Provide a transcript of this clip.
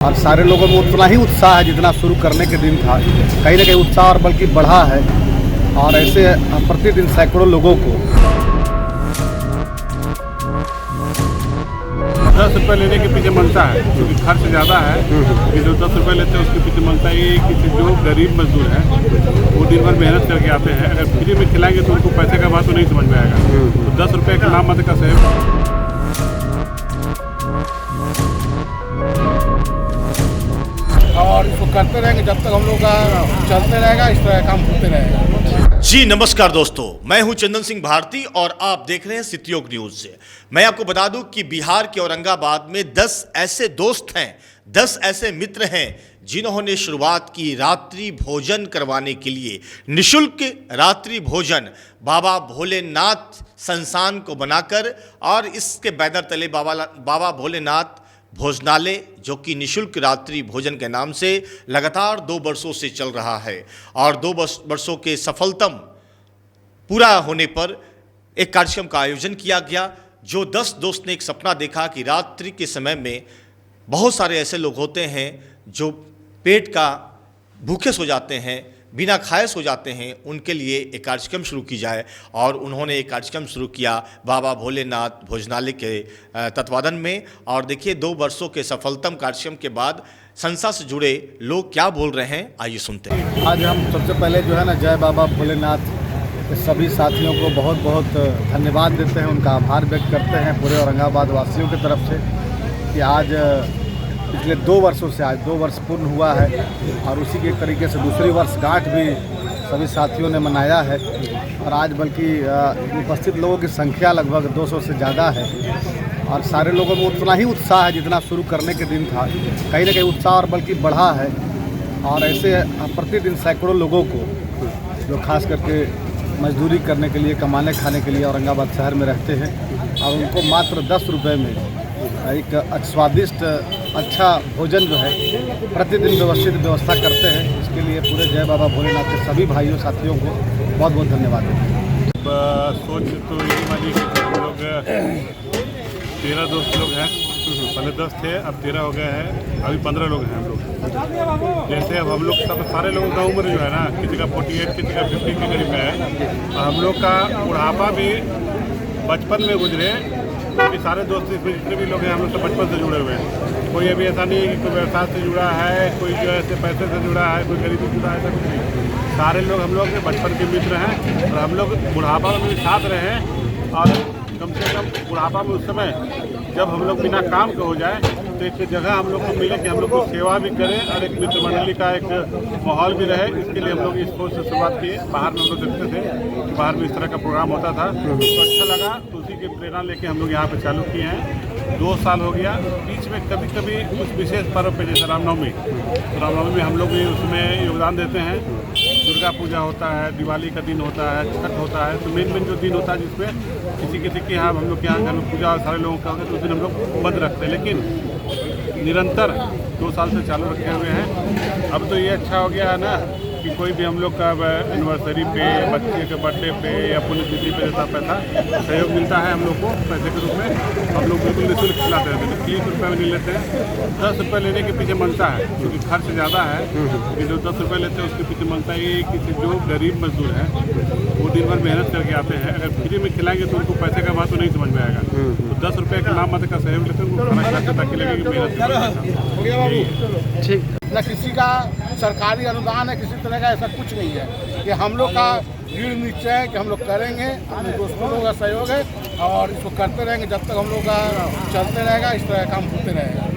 और सारे लोगों में उतना ही उत्साह है जितना शुरू करने के दिन था। कहीं ना कहीं उत्साह और बल्कि बढ़ा है और ऐसे प्रतिदिन सैकड़ों लोगों को 10 रुपये लेने के पीछे मनता है क्योंकि खर्च ज़्यादा है। कि जो 10 रुपये लेते हैं उसके पीछे मनता ये कि जो गरीब मजदूर है वो दिन भर मेहनत करके आते हैं, अगर फ्री में खिलाएंगे तो उनको पैसे का बात तो नहीं समझ में आएगा। तो 10 रुपये का नाम मत का सेव और इसको करते रहेंगे जब तक हम लोग का चलते रहेगा, इस तरह काम होते रहेगा। जी नमस्कार दोस्तों, मैं हूं चंदन सिंह भारती और आप देख रहे हैं सितयोग न्यूज से। मैं आपको बता दूं कि बिहार के औरंगाबाद में 10 ऐसे दोस्त हैं, 10 ऐसे मित्र हैं जिन्होंने शुरुआत की रात्रि भोजन करवाने के लिए। निःशुल्क रात्रि भोजन बाबा भोलेनाथ संस्थान को बनाकर और इसके बैनर तले बाबा भोलेनाथ भोजनालय, जो कि निःशुल्क रात्रि भोजन के नाम से लगातार 2 वर्षों से चल रहा है और 2 वर्षों के सफलतम पूरा होने पर एक कार्यक्रम का आयोजन किया गया। जो 10 दोस्त ने एक सपना देखा कि रात्रि के समय में बहुत सारे ऐसे लोग होते हैं जो पेट का भूखे सो जाते हैं, बिना खाए सो जाते हैं, उनके लिए एक कार्यक्रम शुरू की जाए और उन्होंने एक कार्यक्रम शुरू किया बाबा भोलेनाथ भोजनालय के तत्वाधान में। और देखिए 2 वर्षों के सफलतम कार्यक्रम के बाद संस्था से जुड़े लोग क्या बोल रहे हैं, आइए सुनते हैं। आज हम सबसे पहले जो है ना जय बाबा भोलेनाथ के सभी साथियों को बहुत बहुत धन्यवाद देते हैं, उनका आभार व्यक्त करते हैं पूरे औरंगाबाद वासियों की तरफ से कि आज पिछले 2 वर्षों से आज 2 वर्ष पूर्ण हुआ है और उसी के तरीके से दूसरी वर्षगांठ भी सभी साथियों ने मनाया है। और आज बल्कि उपस्थित लोगों की संख्या लगभग 200 से ज़्यादा है और सारे लोगों में उतना ही उत्साह है जितना शुरू करने के दिन था। कहीं ना कहीं उत्साह और बल्कि बढ़ा है और ऐसे प्रतिदिन सैकड़ों लोगों को जो खास करके मजदूरी करने के लिए, कमाने खाने के लिए औरंगाबाद शहर में रहते हैं और उनको मात्र 10 रुपये में एक स्वादिष्ट अच्छा भोजन जो है प्रतिदिन व्यवस्था करते हैं। इसके लिए पूरे जय बाबा भोलेनाथ के सभी भाइयों साथियों को बहुत बहुत धन्यवाद देते हैं। सोच तो यही मानी कि हम लोग 13 दोस्त लोग हैं, पहले 10 थे, अब 13 हो गए हैं, अभी 15 लोग हैं हम लोग। जैसे अब हम लोग सब सारे लोगों का उम्र जो है ना, किसी का 48 किसी का 50 के करीब में है और हम लोग का बुढ़ापा भी बचपन में गुजरे क्योंकि सारे दोस्त जितने भी लोग हैं हम लोग तो बचपन से जुड़े हुए हैं। कोई अभी ऐसा नहीं है कि कोई व्यवसाय से जुड़ा है, कोई जो ऐसे पैसे से जुड़ा है, कोई गरीबी से जुड़ा है, ऐसा कुछ नहीं। सारे लोग हम लोग बचपन के मित्र हैं और हम लोग बुढ़ापा में भी साथ रहे हैं। और कम से कम बुढ़ापा में उस समय जब हम लोग बिना काम के हो जाए तो एक जगह हम लोग को मिले कि हम लोग को सेवा भी करें और एक मित्र मंडली का एक माहौल भी रहे। इसके लिए हम लोग इस सोच से शुरुआत की। बाहर में हम लोग देखते थे कि बाहर में इस तरह का प्रोग्राम होता था तो अच्छा लगा, तो उसी की प्रेरणा लेके हम लोग यहाँ पे चालू किए हैं। 2 साल हो गया। बीच में कभी कभी कुछ विशेष पर्व पे जैसे रामनवमी, तो रामनवमी में हम लोग भी उसमें योगदान देते हैं। दुर्गा पूजा होता है, दिवाली का दिन होता है, छठ होता है, तो मेन जो दिन होता है जिसमें किसी के यहाँ हम लोग के यहाँ घर में पूजा सारे लोगों का होता है तो उस दिन हम लोग बंद रखते हैं, लेकिन निरंतर 2 साल से चालू रखे हुए हैं। अब तो ये अच्छा हो गया है ना कि कोई भी हम लोग का एनिवर्सरी पे, बच्चे के बर्थडे पे या पुण्यतिथि पे जैसा पैसा सहयोग मिलता है हम लोग को पैसे के रूप में, हम लोग बिल्कुल निःशुल्क खिलाते हैं। 30 रुपये में नहीं लेते हैं। 10 रुपये लेने के पीछे मनता है क्योंकि खर्च ज़्यादा है। कि जो 10 रुपये लेते हैं उसके पीछे मनता ये कि जो गरीब मजदूर है वो दिन भर मेहनत करके आते हैं, अगर फ्री में खिलाएंगे तो उनको पैसे का बात तो नहीं समझ में आएगा। तो 10 रुपये का नाम मत का सहयोग लेते हैं, उनको खाना खिलाते ताकि लगे कि मेहनत ठीक। न किसी का सरकारी अनुदान है, किसी तरह का ऐसा कुछ नहीं है कि हम लोग का दृढ़ निश्चय है कि हम लोग करेंगे। अपने दोस्तों लोगों का सहयोग है और इसको करते रहेंगे जब तक हम लोग का चलते रहेगा, इस तरह काम होते रहेगा।